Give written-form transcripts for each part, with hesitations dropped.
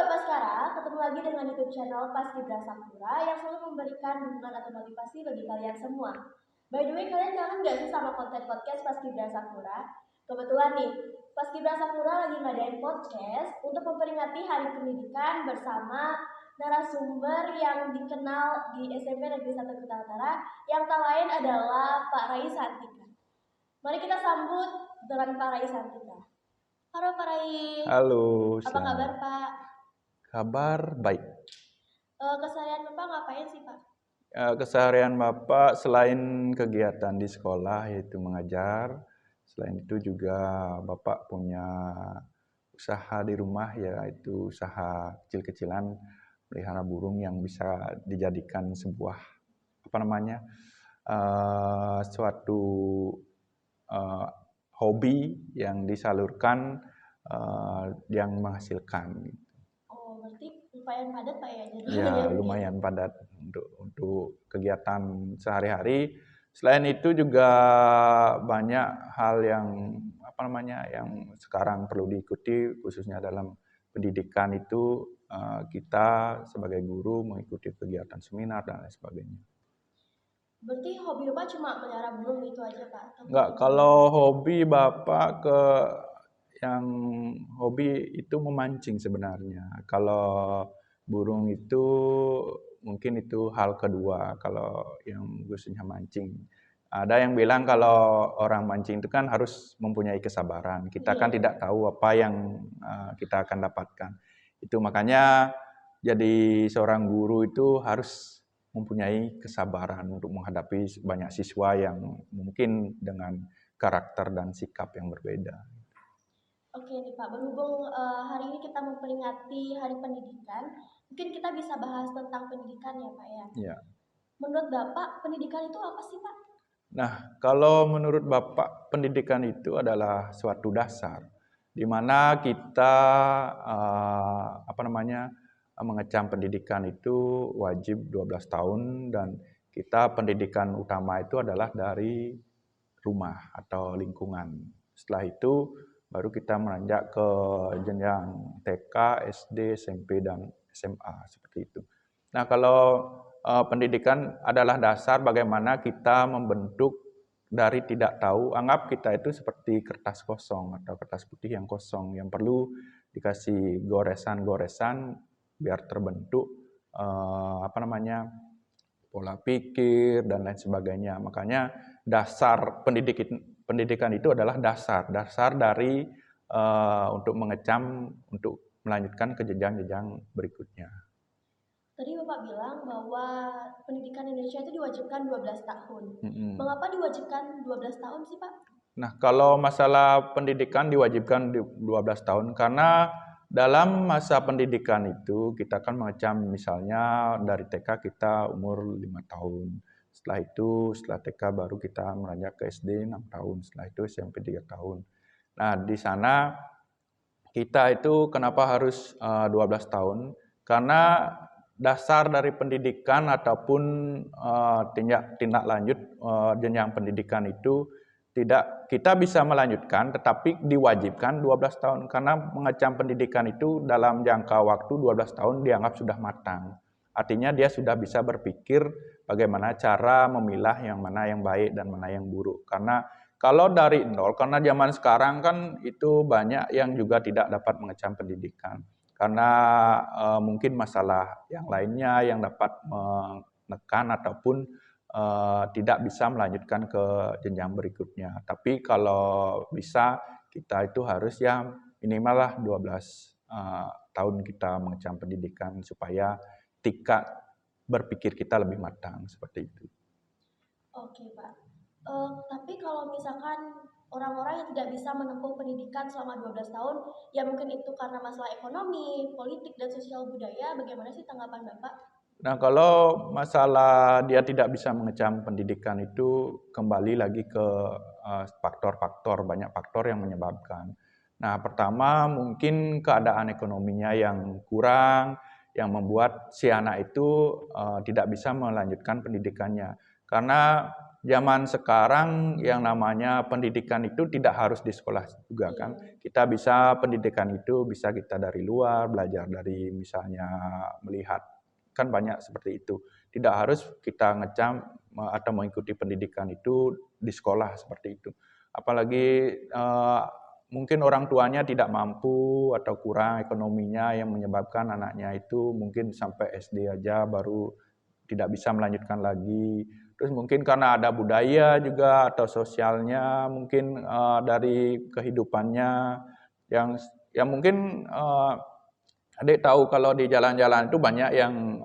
Bapak Skara, ketemu lagi dengan YouTube channel Paskibra Sakura yang selalu memberikan dukungan atau motivasi bagi kalian semua. By the way, kalian kangen gak sih sama konten podcast Paskibra Sakura? Kebetulan nih, Paskibra Sakura lagi ngadain podcast untuk memperingati Hari Pendidikan bersama narasumber yang dikenal di SMP Negeri 1 Kuta Utara yang tak lain adalah Pak Rai Santika. Mari kita sambut dengan Pak Rai Santika. Halo Pak Rai. Halo, Apa kabar Pak? Kabar baik. Keseharian Bapak ngapain sih Pak? Keseharian Bapak selain kegiatan di sekolah yaitu mengajar, selain itu juga Bapak punya usaha di rumah yaitu usaha kecil-kecilan melihara burung yang bisa dijadikan sebuah suatu hobi yang disalurkan yang menghasilkan. Oh, berarti lumayan padat Pak ya? Ya, lumayan padat untuk kegiatan sehari-hari. Selain itu juga banyak hal yang yang sekarang perlu diikuti, khususnya dalam pendidikan itu kita sebagai guru mengikuti kegiatan seminar dan lain sebagainya. Berarti hobi Bapak cuma melihara burung itu aja Pak? Enggak, kalau hobi Bapak yang hobi itu memancing sebenarnya. Kalau burung itu mungkin itu hal kedua, kalau yang khususnya mancing. Ada yang bilang kalau orang mancing itu kan harus mempunyai kesabaran. Kita kan tidak tahu apa yang kita akan dapatkan. Itu makanya jadi seorang guru itu harus mempunyai kesabaran untuk menghadapi banyak siswa yang mungkin dengan karakter dan sikap yang berbeda. Oke nih Pak, berhubung hari ini kita memperingati Hari Pendidikan, mungkin kita bisa bahas tentang pendidikan ya Pak ya? Ya. Menurut Bapak, pendidikan itu apa sih Pak? Nah, kalau menurut Bapak, pendidikan itu adalah suatu dasar di mana kita mengecam pendidikan itu wajib 12 tahun dan kita pendidikan utama itu adalah dari rumah atau lingkungan. Setelah itu baru kita menanjak ke jenjang TK, SD, SMP, dan SMA seperti itu. Nah, kalau pendidikan adalah dasar bagaimana kita membentuk dari tidak tahu, anggap kita itu seperti kertas kosong atau kertas putih yang kosong yang perlu dikasih goresan-goresan biar terbentuk pola pikir dan lain sebagainya. Makanya dasar pendidikan itu adalah dasar dari untuk mengecam, untuk melanjutkan ke jenjang-jenjang berikutnya. Tadi Bapak bilang bahwa pendidikan Indonesia itu diwajibkan 12 tahun. Mengapa diwajibkan 12 tahun sih Pak? Nah, kalau masalah pendidikan diwajibkan 12 tahun karena dalam masa pendidikan itu kita akan mengecam misalnya dari TK kita umur 5 tahun. Setelah itu, setelah TK baru kita melanjut ke SD 6 tahun. Setelah itu SMP 3 tahun. Nah, di sana kita itu kenapa harus 12 tahun? Karena dasar dari pendidikan ataupun tindak lanjut jenjang pendidikan itu tidak kita bisa melanjutkan tetapi diwajibkan 12 tahun karena mengecam pendidikan itu dalam jangka waktu 12 tahun dianggap sudah matang. Artinya dia sudah bisa berpikir bagaimana cara memilah yang mana yang baik dan mana yang buruk. Karena kalau dari nol, karena zaman sekarang kan itu banyak yang juga tidak dapat mengecam pendidikan. Karena mungkin masalah yang lainnya yang dapat menekan ataupun tidak bisa melanjutkan ke jenjang berikutnya. Tapi kalau bisa kita itu harus ya minimal lah 12 tahun kita mengecam pendidikan supaya tingkat berpikir kita lebih matang seperti itu. Oke Pak. Tapi kalau misalkan orang-orang yang tidak bisa menempuh pendidikan selama 12 tahun, ya mungkin itu karena masalah ekonomi, politik, dan sosial budaya, bagaimana sih tanggapan Bapak? Nah, kalau masalah dia tidak bisa mengecam pendidikan itu kembali lagi ke faktor-faktor, banyak faktor yang menyebabkan. Nah, pertama mungkin keadaan ekonominya yang kurang, yang membuat si anak itu tidak bisa melanjutkan pendidikannya. Karena zaman sekarang yang namanya pendidikan itu tidak harus di sekolah juga kan. Kita bisa pendidikan itu bisa kita dari luar, belajar dari misalnya melihat, kan banyak seperti itu. Tidak harus kita ngecam atau mengikuti pendidikan itu di sekolah seperti itu. Apalagi mungkin orang tuanya tidak mampu atau kurang ekonominya yang menyebabkan anaknya itu mungkin sampai SD aja baru tidak bisa melanjutkan lagi. Terus mungkin karena ada budaya juga atau sosialnya, mungkin dari kehidupannya yang mungkin adik tahu kalau di jalan-jalan itu banyak yang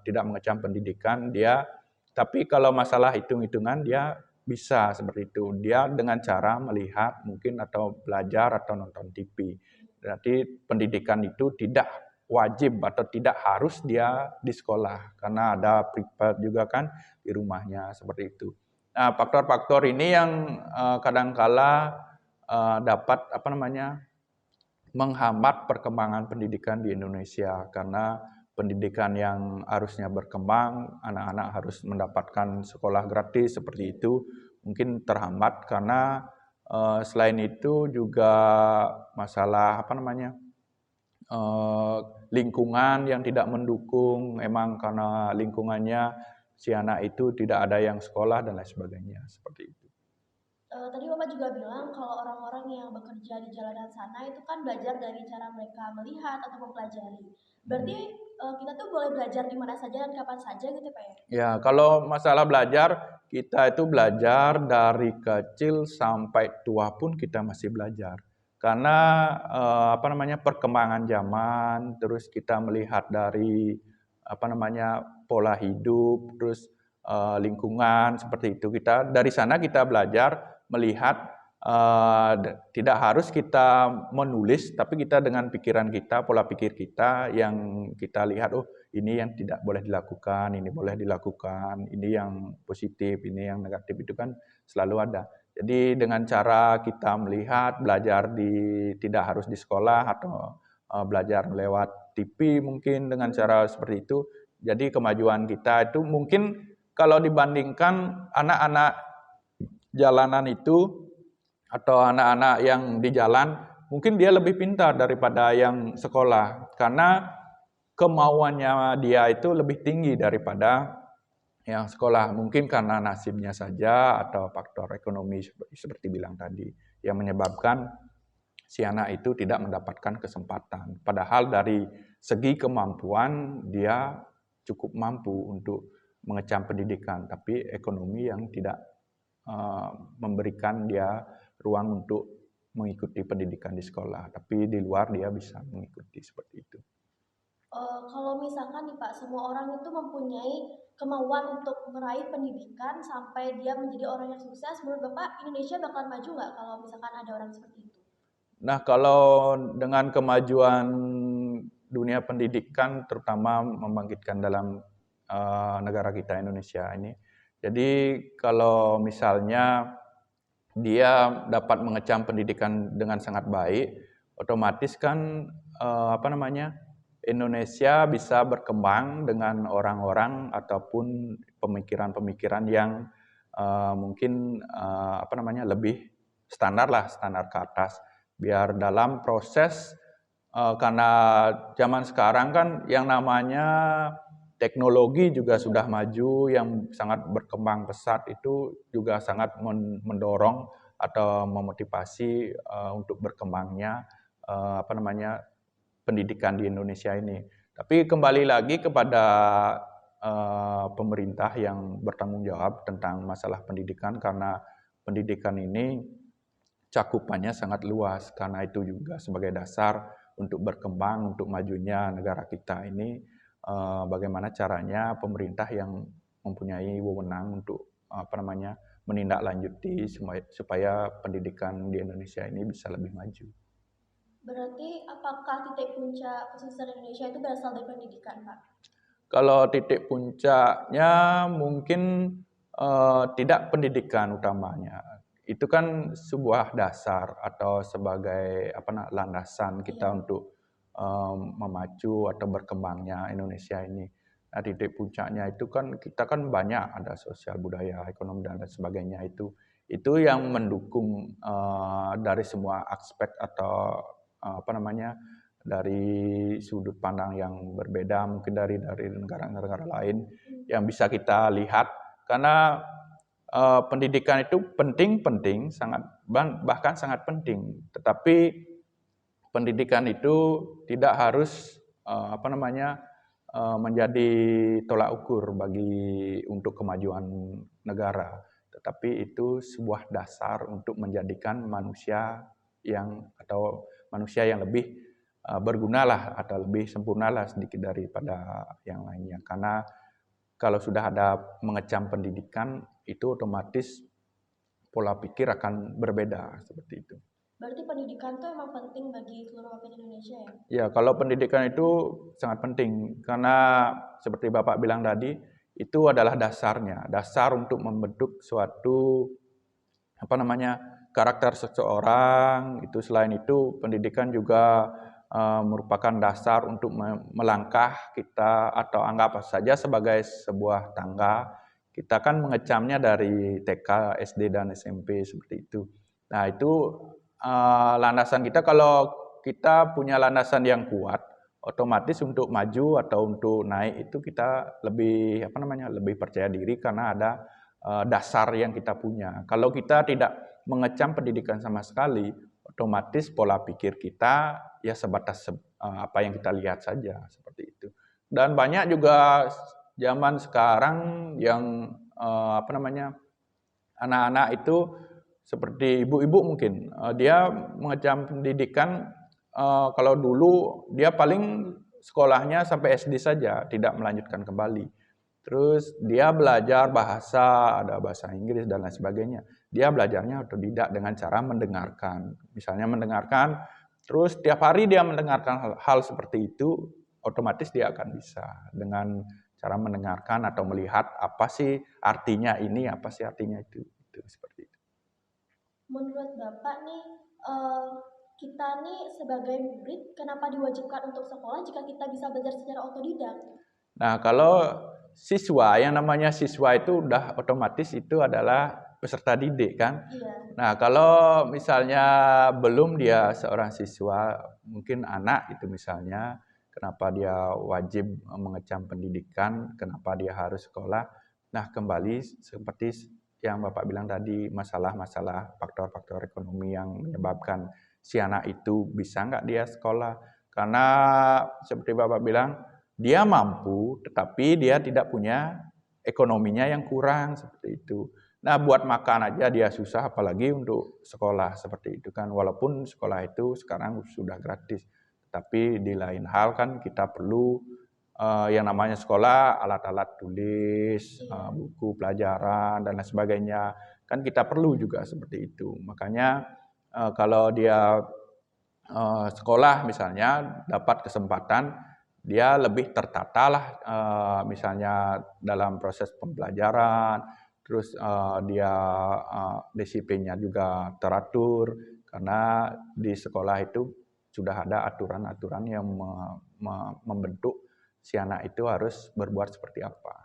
tidak mengecam pendidikan dia, tapi kalau masalah hitung-hitungan dia bisa seperti itu. Dia dengan cara melihat mungkin atau belajar atau nonton TV. Berarti pendidikan itu tidak wajib atau tidak harus dia di sekolah karena ada prepare juga kan di rumahnya seperti itu. Nah, faktor-faktor ini yang kadangkala dapat menghambat perkembangan pendidikan di Indonesia karena pendidikan yang harusnya berkembang, anak-anak harus mendapatkan sekolah gratis seperti itu, mungkin terhambat karena selain itu juga masalah lingkungan yang tidak mendukung, emang karena lingkungannya si anak itu tidak ada yang sekolah dan lain sebagainya seperti itu. Tadi Bapak juga bilang kalau orang-orang yang bekerja di jalanan sana itu kan belajar dari cara mereka melihat atau mempelajari. Berarti kita tuh boleh belajar di mana saja dan kapan saja gitu Pak ya? Ya, kalau masalah belajar, kita itu belajar dari kecil sampai tua pun kita masih belajar. Karena perkembangan zaman, terus kita melihat dari pola hidup, terus lingkungan seperti itu. Kita dari sana kita belajar melihat tidak harus kita menulis, tapi kita dengan pikiran kita, pola pikir kita yang kita lihat, oh ini yang tidak boleh dilakukan, ini boleh dilakukan, ini yang positif, ini yang negatif itu kan selalu ada. Jadi dengan cara kita melihat, belajar tidak harus di sekolah atau belajar lewat TV mungkin dengan cara seperti itu. Jadi kemajuan kita itu mungkin kalau dibandingkan anak-anak jalanan itu atau anak-anak yang di jalan, mungkin dia lebih pintar daripada yang sekolah karena kemauannya dia itu lebih tinggi daripada yang sekolah. Mungkin karena nasibnya saja atau faktor ekonomi seperti bilang tadi yang menyebabkan si anak itu tidak mendapatkan kesempatan. Padahal dari segi kemampuan dia cukup mampu untuk mengecam pendidikan, tapi ekonomi yang tidak memberikan dia ruang untuk mengikuti pendidikan di sekolah, tapi di luar dia bisa mengikuti seperti itu. Kalau misalkan nih Pak, semua orang itu mempunyai kemauan untuk meraih pendidikan sampai dia menjadi orang yang sukses, menurut Bapak Indonesia bakal maju nggak kalau misalkan ada orang seperti itu? Nah, kalau dengan kemajuan dunia pendidikan, terutama membangkitkan dalam negara kita Indonesia ini, jadi kalau misalnya dia dapat mengecam pendidikan dengan sangat baik, otomatis kan Indonesia bisa berkembang dengan orang-orang ataupun pemikiran-pemikiran yang mungkin lebih standar ke atas. Biar dalam proses karena zaman sekarang kan yang namanya teknologi juga sudah maju yang sangat berkembang pesat itu juga sangat mendorong atau memotivasi untuk berkembangnya pendidikan di Indonesia ini. Tapi kembali lagi kepada pemerintah yang bertanggung jawab tentang masalah pendidikan karena pendidikan ini cakupannya sangat luas karena itu juga sebagai dasar untuk berkembang untuk majunya negara kita ini. Bagaimana caranya pemerintah yang mempunyai wewenang untuk menindaklanjuti supaya pendidikan di Indonesia ini bisa lebih maju. Berarti apakah titik puncak kesuksesan Indonesia itu berasal dari pendidikan, Pak? Kalau titik puncaknya mungkin tidak pendidikan utamanya. Itu kan sebuah dasar atau sebagai landasan kita untuk memacu atau berkembangnya Indonesia ini. Nah, titik puncaknya itu kan kita kan banyak ada sosial budaya, ekonomi dan lain sebagainya itu yang mendukung dari semua aspek atau apa namanya dari sudut pandang yang berbeda mungkin dari negara-negara lain yang bisa kita lihat karena pendidikan itu penting sangat bahkan sangat penting tetapi pendidikan itu tidak harus apa namanya menjadi tolak ukur untuk kemajuan negara, tetapi itu sebuah dasar untuk menjadikan manusia yang lebih berguna lah atau lebih sempurna lah sedikit daripada yang lainnya. Karena kalau sudah ada mengecam pendidikan itu otomatis pola pikir akan berbeda seperti itu. Berarti pendidikan itu emang penting bagi seluruh rakyat Indonesia ya? Ya, kalau pendidikan itu sangat penting karena seperti Bapak bilang tadi, itu adalah dasarnya, dasar untuk membentuk suatu apa namanya karakter seseorang. Itu selain itu pendidikan juga merupakan dasar untuk melangkah kita atau anggap saja sebagai sebuah tangga. Kita kan mengecamnya dari TK, SD dan SMP seperti itu. Nah, itu landasan kita kalau kita punya landasan yang kuat, otomatis untuk maju atau untuk naik itu kita lebih percaya diri karena ada dasar yang kita punya. Kalau kita tidak mengecam pendidikan sama sekali, otomatis pola pikir kita ya sebatas apa yang kita lihat saja seperti itu. Dan banyak juga zaman sekarang yang anak-anak itu seperti ibu-ibu mungkin dia mengecam pendidikan kalau dulu dia paling sekolahnya sampai SD saja, tidak melanjutkan kembali. Terus dia belajar bahasa, ada bahasa Inggris dan lain sebagainya. Dia belajarnya otodidak dengan cara mendengarkan. Misalnya mendengarkan, terus tiap hari dia mendengarkan hal seperti itu, otomatis dia akan bisa dengan cara mendengarkan atau melihat apa sih artinya ini, apa sih artinya itu seperti itu. Menurut Bapak nih, kita nih sebagai murid, kenapa diwajibkan untuk sekolah jika kita bisa belajar secara otodidak? Nah, kalau yang namanya siswa itu udah otomatis itu adalah peserta didik kan. Iya. Nah, kalau misalnya belum dia seorang siswa, mungkin anak itu misalnya, kenapa dia wajib mengecam pendidikan, kenapa dia harus sekolah. Nah, kembali seperti yang Bapak bilang tadi, masalah-masalah faktor-faktor ekonomi yang menyebabkan si anak itu bisa nggak dia sekolah. Karena seperti Bapak bilang, dia mampu, tetapi dia tidak punya ekonominya yang kurang, seperti itu. Nah, buat makan aja dia susah, apalagi untuk sekolah, seperti itu kan. Walaupun sekolah itu sekarang sudah gratis, tapi di lain hal kan kita perlu yang namanya sekolah, alat-alat tulis, buku pelajaran, dan lain sebagainya. Kan kita perlu juga seperti itu. Makanya kalau dia sekolah misalnya dapat kesempatan, dia lebih tertata lah misalnya dalam proses pembelajaran, terus dia disiplinnya juga teratur karena di sekolah itu sudah ada aturan-aturan yang membentuk si anak itu harus berbuat seperti apa.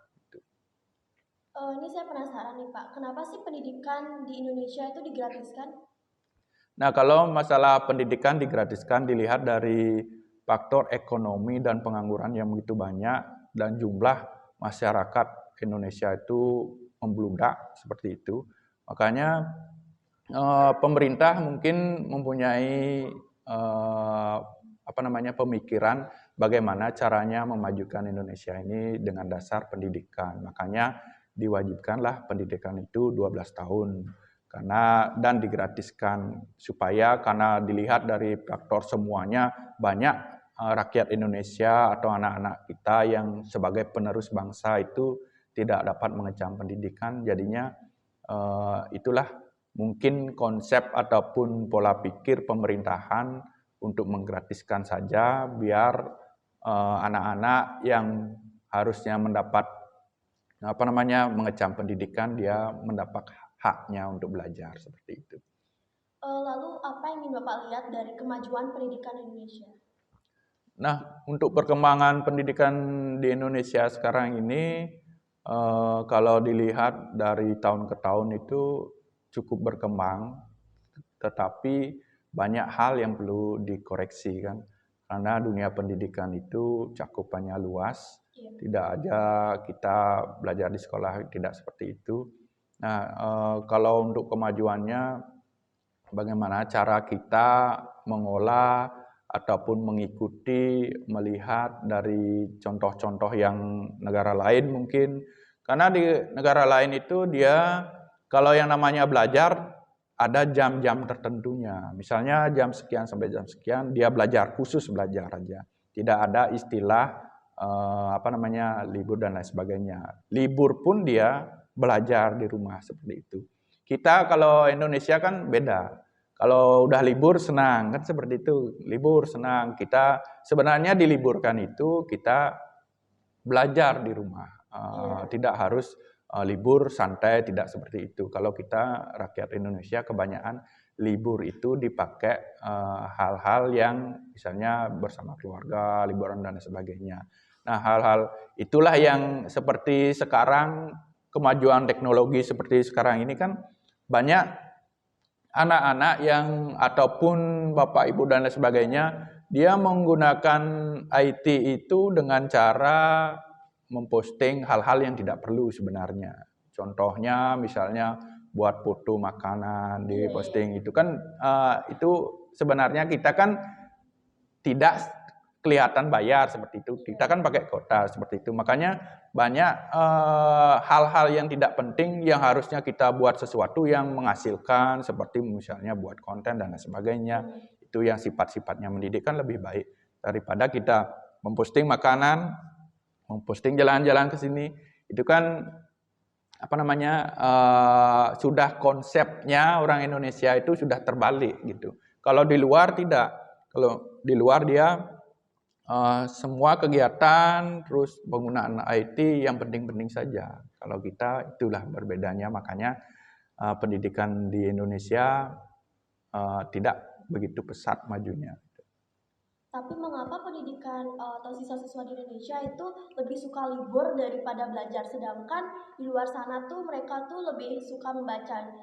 Ini saya penasaran nih Pak, kenapa sih pendidikan di Indonesia itu digratiskan? Nah, kalau masalah pendidikan digratiskan dilihat dari faktor ekonomi dan pengangguran yang begitu banyak dan jumlah masyarakat Indonesia itu membludak seperti itu. Makanya pemerintah mungkin mempunyai pemikiran bagaimana caranya memajukan Indonesia ini dengan dasar pendidikan. Makanya diwajibkanlah pendidikan itu 12 tahun dan digratiskan supaya karena dilihat dari faktor semuanya banyak rakyat Indonesia atau anak-anak kita yang sebagai penerus bangsa itu tidak dapat mengecam pendidikan, jadinya itulah mungkin konsep ataupun pola pikir pemerintahan untuk menggratiskan saja biar anak-anak yang harusnya mendapat mengecam pendidikan dia mendapat haknya untuk belajar seperti itu. Lalu apa yang ingin Bapak lihat dari kemajuan pendidikan Indonesia? Nah, untuk perkembangan pendidikan di Indonesia sekarang ini, kalau dilihat dari tahun ke tahun itu cukup berkembang, tetapi banyak hal yang perlu dikoreksi kan. Karena dunia pendidikan itu cakupannya luas, Iya. tidak aja kita belajar di sekolah, tidak seperti itu. Nah, kalau untuk kemajuannya, bagaimana cara kita mengolah ataupun mengikuti, melihat dari contoh-contoh yang negara lain mungkin. Karena di negara lain itu dia kalau yang namanya belajar ada jam-jam tertentunya. Misalnya jam sekian sampai jam sekian dia belajar, khusus belajar aja. Tidak ada istilah libur dan lain sebagainya. Libur pun dia belajar di rumah seperti itu. Kita kalau Indonesia kan beda. Kalau udah libur senang kan seperti itu, libur senang. Kita sebenarnya diliburkan itu kita belajar di rumah, tidak harus libur santai, tidak seperti itu. Kalau kita rakyat Indonesia kebanyakan libur itu dipakai hal-hal yang misalnya bersama keluarga, liburan dan sebagainya. Nah, hal-hal itulah yang seperti sekarang kemajuan teknologi seperti sekarang ini kan banyak anak-anak yang ataupun bapak ibu dan lain sebagainya, dia menggunakan IT itu dengan cara memposting hal-hal yang tidak perlu sebenarnya. Contohnya misalnya buat foto makanan di posting itu kan itu sebenarnya kita kan tidak kelihatan bayar seperti itu. Kita kan pakai kuota seperti itu. Makanya banyak hal-hal yang tidak penting yang harusnya kita buat sesuatu yang menghasilkan seperti misalnya buat konten dan lain sebagainya. Itu yang sifat-sifatnya mendidik kan lebih baik daripada kita memposting makanan, memposting jalan-jalan ke sini. Itu kan sudah konsepnya orang Indonesia itu sudah terbalik gitu. Kalau di luar tidak. Kalau di luar dia semua kegiatan terus penggunaan IT yang penting-penting saja. Kalau kita itulah berbedanya, makanya pendidikan di Indonesia tidak begitu pesat majunya. Tapi mengapa pendidikan atau siswa-siswa di Indonesia itu lebih suka libur daripada belajar, sedangkan di luar sana tuh mereka tuh lebih suka membaca.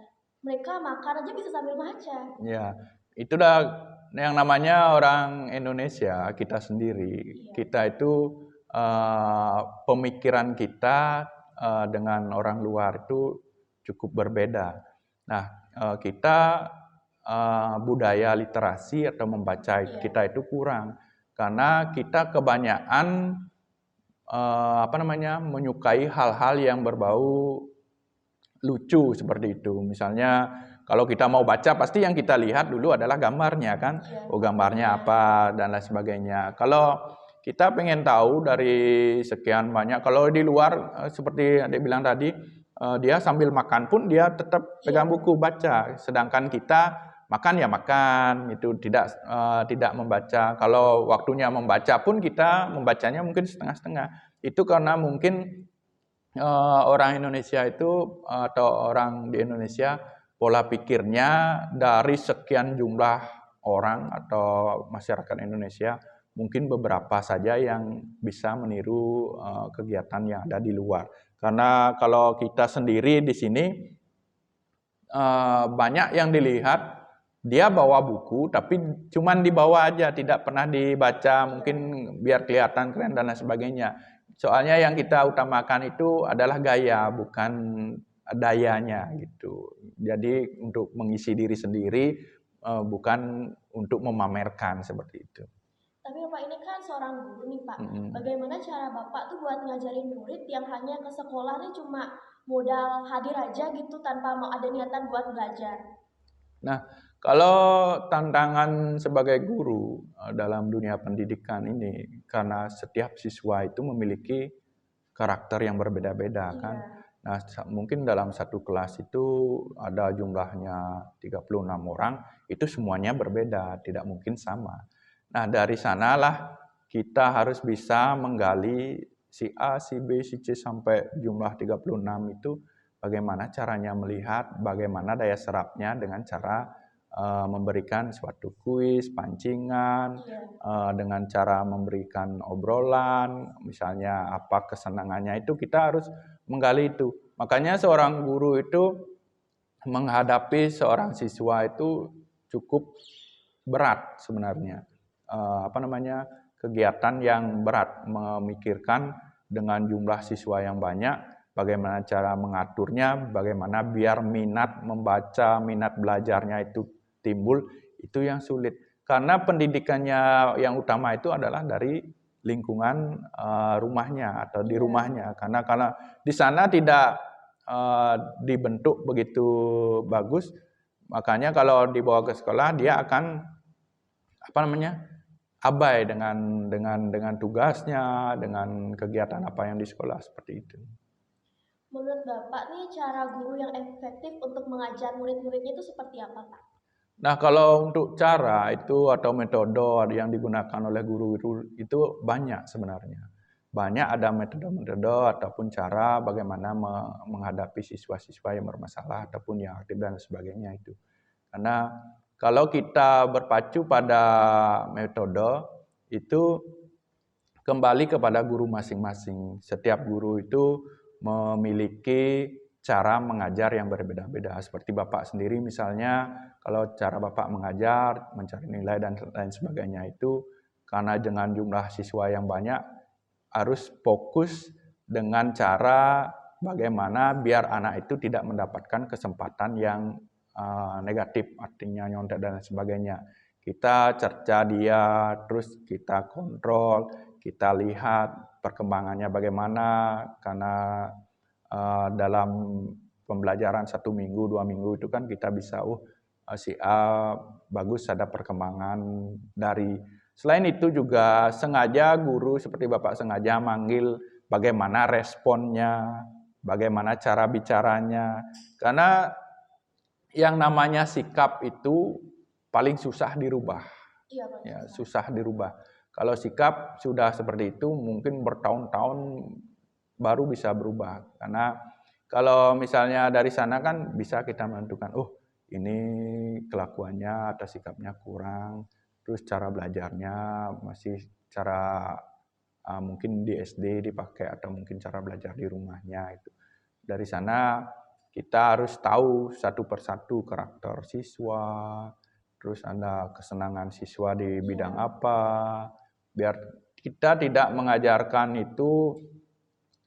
Mereka makan aja bisa sambil baca. Ya, itu dah yang namanya orang Indonesia, kita sendiri. Kita itu pemikiran kita dengan orang luar itu cukup berbeda. Nah, kita budaya literasi atau membaca kita itu kurang karena kita kebanyakan menyukai hal-hal yang berbau lucu seperti itu. Misalnya kalau kita mau baca pasti yang kita lihat dulu adalah gambarnya kan. Oh, gambarnya apa dan lain sebagainya. Kalau kita pengen tahu dari sekian banyak, kalau di luar seperti Adik bilang tadi, dia sambil makan pun dia tetap pegang buku baca. Sedangkan kita makan ya makan, itu tidak membaca. Kalau waktunya membaca pun kita membacanya mungkin setengah-setengah. Itu karena mungkin orang Indonesia itu atau orang di Indonesia pola pikirnya dari sekian jumlah orang atau masyarakat Indonesia mungkin beberapa saja yang bisa meniru kegiatan yang ada di luar. Karena kalau kita sendiri di sini banyak yang dilihat dia bawa buku tapi cuman dibawa aja, tidak pernah dibaca, mungkin biar kelihatan keren dan lain sebagainya. Soalnya yang kita utamakan itu adalah gaya, bukan dayanya gitu. Jadi untuk mengisi diri sendiri, bukan untuk memamerkan seperti itu. Tapi Bapak ini kan seorang guru nih Pak. Bagaimana cara Bapak tuh buat ngajarin murid yang hanya ke sekolah nih cuma modal hadir aja gitu tanpa mau ada niatan buat belajar? Nah, kalau tantangan sebagai guru dalam dunia pendidikan ini, karena setiap siswa itu memiliki karakter yang berbeda-beda kan. Nah, mungkin dalam satu kelas itu ada jumlahnya 36 orang, itu semuanya berbeda, tidak mungkin sama. Nah, dari sanalah kita harus bisa menggali si A, si B, si C sampai jumlah 36 itu bagaimana caranya melihat, bagaimana daya serapnya dengan cara memberikan suatu kuis, pancingan, dengan cara memberikan obrolan, misalnya apa kesenangannya itu kita harus menggali itu. Makanya seorang guru itu menghadapi seorang siswa itu cukup berat sebenarnya. Kegiatan yang berat, memikirkan dengan jumlah siswa yang banyak, bagaimana cara mengaturnya, bagaimana biar minat membaca, minat belajarnya itu timbul, itu yang sulit. Karena pendidikannya yang utama itu adalah dari lingkungan rumahnya atau di rumahnya. Karena kalau di sana tidak dibentuk begitu bagus, makanya kalau dibawa ke sekolah dia akan abai dengan tugasnya, dengan kegiatan apa yang di sekolah seperti itu. Menurut Bapak nih, cara guru yang efektif untuk mengajar murid-muridnya itu seperti apa, Pak? Nah, kalau untuk cara itu atau metode yang digunakan oleh guru itu banyak sebenarnya. Banyak ada metode-metode ataupun cara bagaimana menghadapi siswa-siswa yang bermasalah ataupun yang aktif dan sebagainya itu. Karena kalau kita berpacu pada metode itu kembali kepada guru masing-masing. Setiap guru itu memiliki cara mengajar yang berbeda-beda. Seperti Bapak sendiri misalnya, kalau cara Bapak mengajar, mencari nilai dan lain sebagainya itu, karena dengan jumlah siswa yang banyak, harus fokus dengan cara bagaimana biar anak itu tidak mendapatkan kesempatan yang negatif, artinya nyontek dan sebagainya. Kita cerca dia, terus kita kontrol, kita lihat perkembangannya bagaimana, karena dalam pembelajaran 1 minggu, 2 minggu itu kan kita bisa, si A bagus ada perkembangan dari. Selain itu juga sengaja guru seperti Bapak sengaja manggil bagaimana responnya, bagaimana cara bicaranya. Karena yang namanya sikap itu paling susah dirubah. Iya, susah dirubah. Kalau sikap sudah seperti itu mungkin bertahun-tahun baru bisa berubah. Karena kalau misalnya dari sana kan bisa kita menentukan, ini kelakuannya atau sikapnya kurang, terus cara belajarnya masih cara mungkin di SD dipakai atau mungkin cara belajar di rumahnya itu. Dari sana kita harus tahu satu persatu karakter siswa, terus ada kesenangan siswa di bidang apa, biar kita tidak mengajarkan itu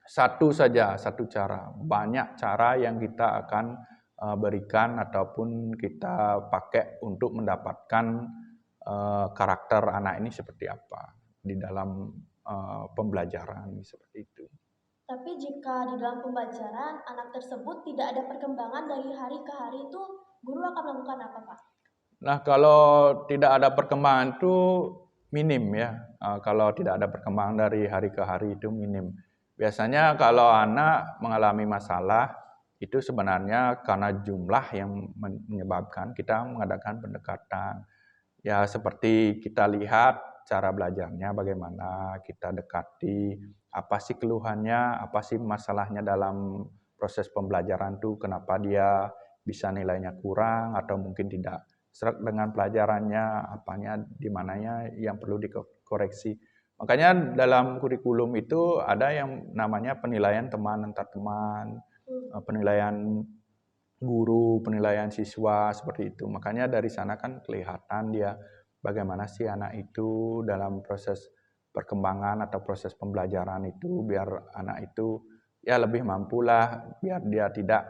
satu saja, satu cara. Banyak cara yang kita akan berikan ataupun kita pakai untuk mendapatkan karakter anak ini seperti apa di dalam pembelajaran seperti itu. Tapi jika di dalam pembelajaran anak tersebut tidak ada perkembangan dari hari ke hari itu, guru akan melakukan apa, Pak? Nah, kalau tidak ada perkembangan itu minim ya. Kalau tidak ada perkembangan dari hari ke hari itu minim. Biasanya kalau anak mengalami masalah itu sebenarnya karena jumlah yang menyebabkan kita mengadakan pendekatan. Ya seperti kita lihat cara belajarnya bagaimana, kita dekati apa sih keluhannya, apa sih masalahnya dalam proses pembelajaran itu, kenapa dia bisa nilainya kurang atau mungkin tidak serak dengan pelajarannya, apanya di mananya yang perlu dikoreksi. Makanya dalam kurikulum itu ada yang namanya penilaian teman antar teman, penilaian guru, penilaian siswa seperti itu. Makanya dari sana kan kelihatan dia bagaimana sih anak itu dalam proses perkembangan atau proses pembelajaran itu, biar anak itu ya lebih mampulah, biar dia tidak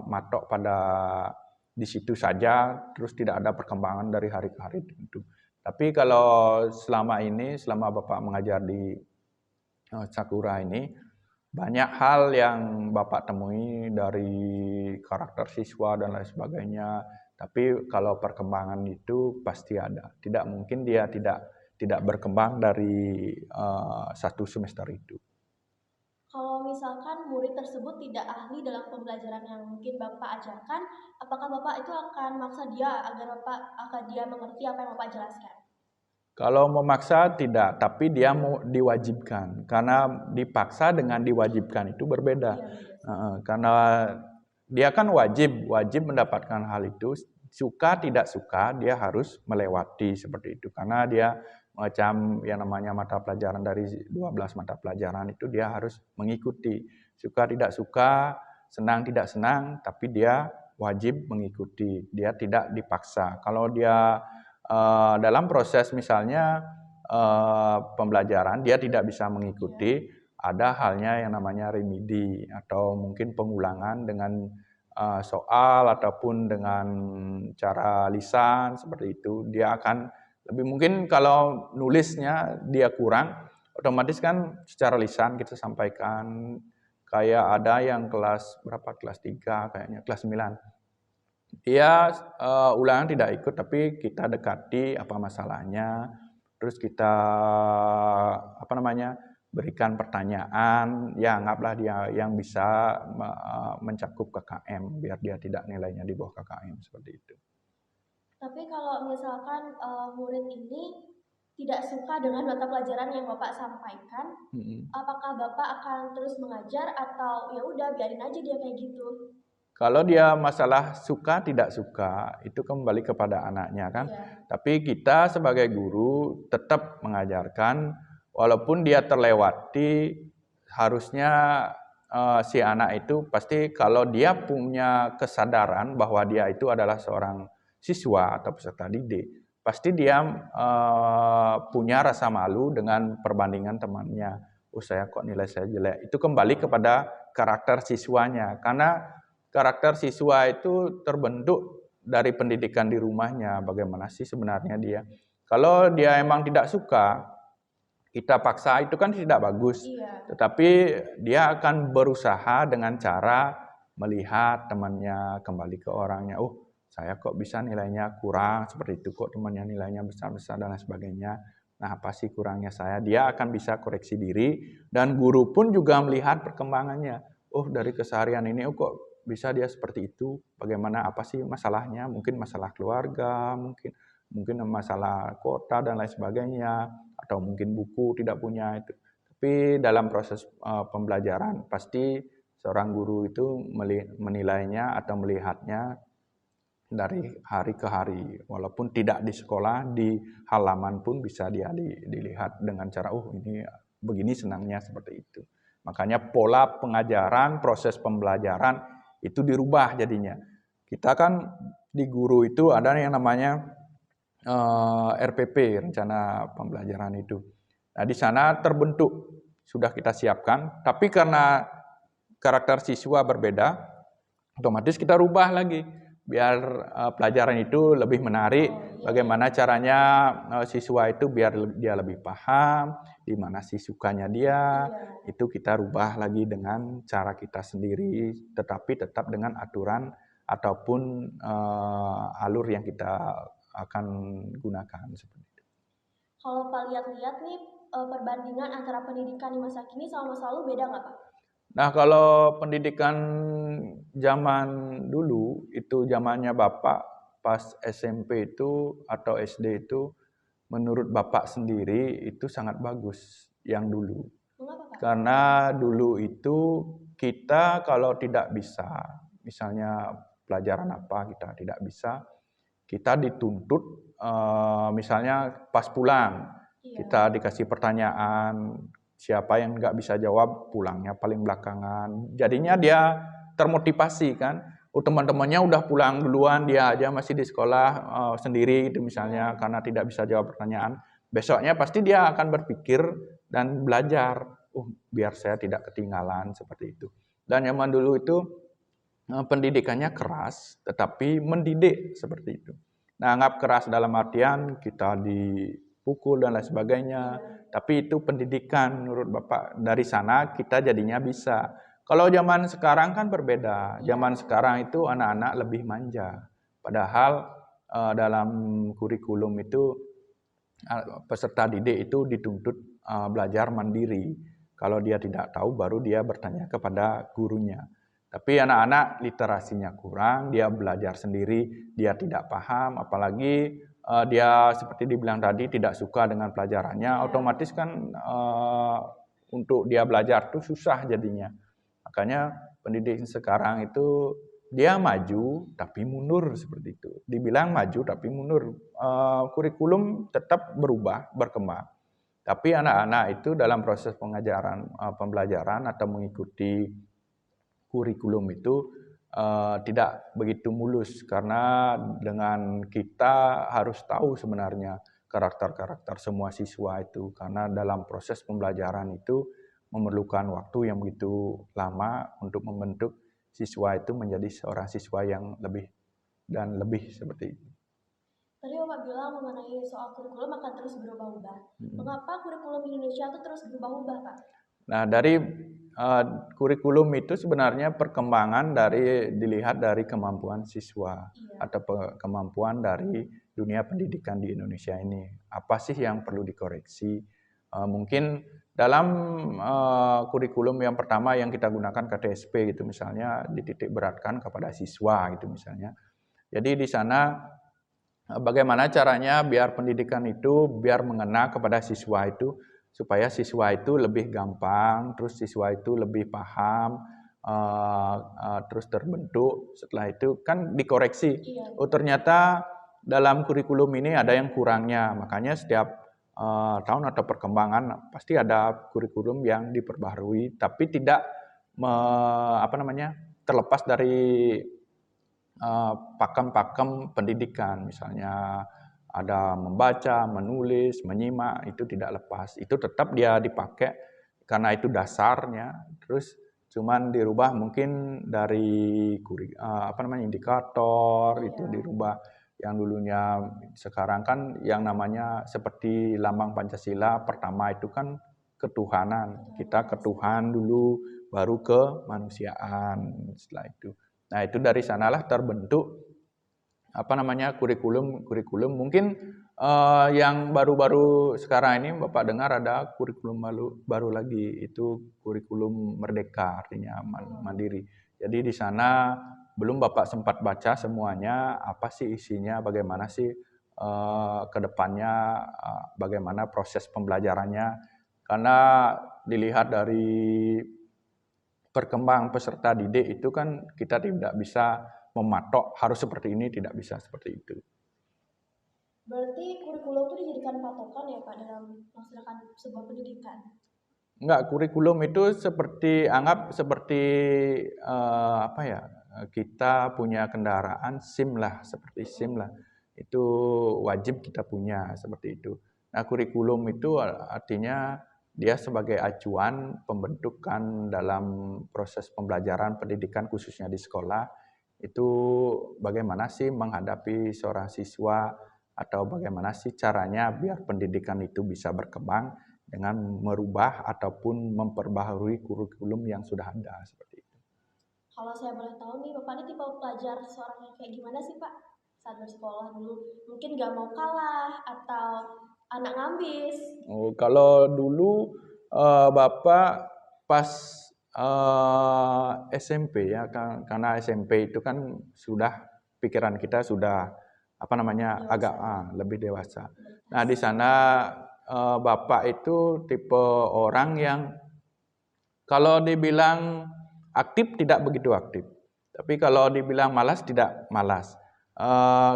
matok pada di situ saja, terus tidak ada perkembangan dari hari ke hari itu. Tapi kalau selama ini, selama Bapak mengajar di Sakura ini, banyak hal yang Bapak temui dari karakter siswa dan lain sebagainya. Tapi kalau perkembangan itu pasti ada. Tidak mungkin dia tidak berkembang dari satu semester itu. Kalau misalkan murid tersebut tidak ahli dalam pembelajaran yang mungkin Bapak ajarkan, apakah Bapak itu akan memaksa dia agar dia mengerti apa yang Bapak jelaskan? Kalau memaksa tidak, tapi dia mau diwajibkan. Karena dipaksa dengan diwajibkan itu berbeda. Karena dia kan wajib mendapatkan hal itu, suka tidak suka dia harus melewati seperti itu, karena dia macam yang namanya mata pelajaran dari 12 mata pelajaran itu dia harus mengikuti, suka tidak suka, senang tidak senang, tapi dia wajib mengikuti, dia tidak dipaksa. Kalau dia dalam proses misalnya pembelajaran dia tidak bisa mengikuti, ada halnya yang namanya remedi atau mungkin pengulangan dengan soal ataupun dengan cara lisan seperti itu. Dia akan lebih mungkin kalau nulisnya dia kurang, otomatis kan secara lisan kita sampaikan. Kayak ada yang kelas berapa, kelas 3 kayaknya, kelas 9. Dia ulangan tidak ikut, tapi kita dekati apa masalahnya, terus kita berikan pertanyaan, ya anggaplah dia yang bisa mencakup KKM, biar dia tidak nilainya di bawah KKM, seperti itu. Tapi kalau misalkan murid ini tidak suka dengan mata pelajaran yang Bapak sampaikan, apakah Bapak akan terus mengajar atau ya udah biarin aja dia kayak gitu? Kalau dia masalah suka tidak suka, itu kembali kepada anaknya kan. Iya. Tapi kita sebagai guru tetap mengajarkan, walaupun dia terlewati, harusnya si anak itu pasti kalau dia punya kesadaran bahwa dia itu adalah seorang siswa atau peserta didik, pasti dia punya rasa malu dengan perbandingan temannya. Oh, kok nilai saya jelek. Itu kembali kepada karakter siswanya, karena karakter siswa itu terbentuk dari pendidikan di rumahnya, bagaimana sih sebenarnya dia. Kalau dia emang tidak suka, kita paksa itu kan tidak bagus. Iya. Tetapi dia akan berusaha dengan cara melihat temannya, kembali ke orangnya. Oh, saya kok bisa nilainya kurang seperti itu, kok temannya nilainya besar-besar dan lain sebagainya. Nah, apa sih kurangnya saya? Dia akan bisa koreksi diri, dan guru pun juga melihat perkembangannya. Oh, dari keseharian ini, oh kok bisa dia seperti itu, bagaimana, apa sih masalahnya, mungkin masalah keluarga, mungkin masalah kota dan lain sebagainya, atau mungkin buku tidak punya itu. Tapi dalam proses pembelajaran pasti seorang guru itu menilainya atau melihatnya dari hari ke hari, walaupun tidak di sekolah, di halaman pun bisa dia dilihat dengan cara, oh ini begini senangnya seperti itu. Makanya pola pengajaran, proses pembelajaran itu dirubah jadinya. Kita kan di guru itu ada yang namanya RPP, rencana pembelajaran itu. Nah, di sana terbentuk, sudah kita siapkan, tapi karena karakter siswa berbeda, otomatis kita rubah lagi, biar pelajaran itu lebih menarik. Bagaimana caranya siswa itu biar dia lebih paham, di mana sih sukanya dia, itu kita rubah lagi dengan cara kita sendiri, tetapi tetap dengan aturan ataupun alur yang kita akan gunakan seperti itu. Kalau Pak lihat-lihat nih perbandingan antara pendidikan di masa kini sama masa lalu beda nggak Pak? Nah, kalau pendidikan zaman dulu, itu zamannya Bapak pas SMP itu atau SD itu, menurut Bapak sendiri itu sangat bagus yang dulu. Mengapa Pak? Karena dulu itu kita kalau tidak bisa, misalnya pelajaran apa kita tidak bisa, kita dituntut misalnya pas pulang, kita dikasih pertanyaan, siapa yang nggak bisa jawab pulangnya paling belakangan. Jadinya dia termotivasi kan. Oh, teman-temannya udah pulang duluan, dia aja masih di sekolah sendiri itu misalnya, karena tidak bisa jawab pertanyaan. Besoknya pasti dia akan berpikir dan belajar. Biar saya tidak ketinggalan seperti itu. Dan zaman dulu itu pendidikannya keras, tetapi mendidik seperti itu. Nah, anggap keras dalam artian kita dipukul dan lain sebagainya, tapi itu pendidikan menurut Bapak. Dari sana kita jadinya bisa. Kalau zaman sekarang kan berbeda. Zaman sekarang itu anak-anak lebih manja. Padahal dalam kurikulum itu peserta didik itu dituntut belajar mandiri. Kalau dia tidak tahu baru dia bertanya kepada gurunya. Tapi anak-anak literasinya kurang, dia belajar sendiri, dia tidak paham, apalagi dia seperti dibilang tadi tidak suka dengan pelajarannya, otomatis kan untuk dia belajar itu susah jadinya. Makanya pendidik sekarang itu dia maju tapi mundur seperti itu. Dibilang maju tapi mundur. Kurikulum tetap berubah, berkembang. Tapi anak-anak itu dalam proses pembelajaran atau mengikuti kurikulum itu tidak begitu mulus karena dengan kita harus tahu sebenarnya karakter-karakter semua siswa itu karena dalam proses pembelajaran itu memerlukan waktu yang begitu lama untuk membentuk siswa itu menjadi seorang siswa yang lebih dan lebih seperti itu. Tadi Bapak bilang mengenai soal kurikulum akan terus berubah-ubah. Mengapa kurikulum Indonesia itu terus berubah-ubah, Pak? Nah, dari kurikulum itu sebenarnya perkembangan dilihat dari kemampuan siswa atau kemampuan dari dunia pendidikan di Indonesia ini. Apa sih yang perlu dikoreksi? Mungkin dalam kurikulum yang pertama yang kita gunakan KTSP gitu misalnya dititik beratkan kepada siswa gitu misalnya. Jadi di sana bagaimana caranya biar pendidikan itu biar mengena kepada siswa itu supaya siswa itu lebih gampang, terus siswa itu lebih paham, terus terbentuk. Setelah itu kan dikoreksi. Oh ternyata dalam kurikulum ini ada yang kurangnya, makanya setiap tahun atau perkembangan pasti ada kurikulum yang diperbaharui, tapi tidak terlepas dari pakem-pakem pendidikan, misalnya ada membaca, menulis, menyimak, itu tidak lepas. Itu tetap dia dipakai karena itu dasarnya. Terus cuman dirubah mungkin dari indikator itu dirubah. Yang dulunya sekarang kan yang namanya seperti lambang Pancasila pertama itu kan ketuhanan. Kita ke Tuhan dulu baru ke manusiaan setelah itu. Nah, itu dari sanalah terbentuk kurikulum. Mungkin yang baru-baru sekarang ini Bapak dengar ada kurikulum baru lagi, itu kurikulum merdeka, artinya mandiri. Jadi di sana belum Bapak sempat baca semuanya, apa sih isinya, bagaimana sih ke depannya, bagaimana proses pembelajarannya. Karena dilihat dari perkembangan peserta didik itu kan kita tidak bisa mematok harus seperti ini, tidak bisa seperti itu. Berarti kurikulum itu dijadikan patokan ya Pak dalam melaksanakan sebuah pendidikan? Enggak, kurikulum itu anggap seperti kita punya kendaraan SIM lah, seperti SIM lah. Itu wajib kita punya seperti itu. Nah, kurikulum itu artinya dia sebagai acuan pembentukan dalam proses pembelajaran pendidikan khususnya di sekolah itu bagaimana sih menghadapi seorang siswa atau bagaimana sih caranya biar pendidikan itu bisa berkembang dengan merubah ataupun memperbaharui kurikulum yang sudah ada seperti itu. Kalau saya boleh tahu nih, Bapak ini tipe pelajar seorang yang kayak gimana sih Pak? Saat bersekolah dulu, mungkin gak mau kalah atau anak ngambis? Oh, kalau dulu Bapak pas SMP ya, karena SMP itu kan sudah pikiran kita sudah agak lebih dewasa. Nah di sana Bapak itu tipe orang yang kalau dibilang aktif tidak begitu aktif, tapi kalau dibilang malas tidak malas.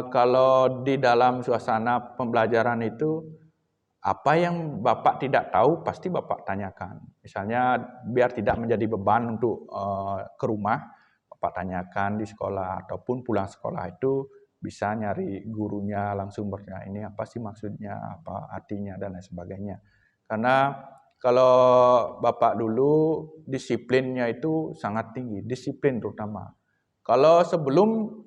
Kalau di dalam suasana pembelajaran itu apa yang Bapak tidak tahu pasti Bapak tanyakan. Misalnya biar tidak menjadi beban untuk ke rumah, Bapak tanyakan di sekolah ataupun pulang sekolah itu bisa nyari gurunya langsung bertanya ini apa sih maksudnya, apa artinya dan lain sebagainya. Karena kalau Bapak dulu disiplinnya itu sangat tinggi, disiplin terutama. Kalau sebelum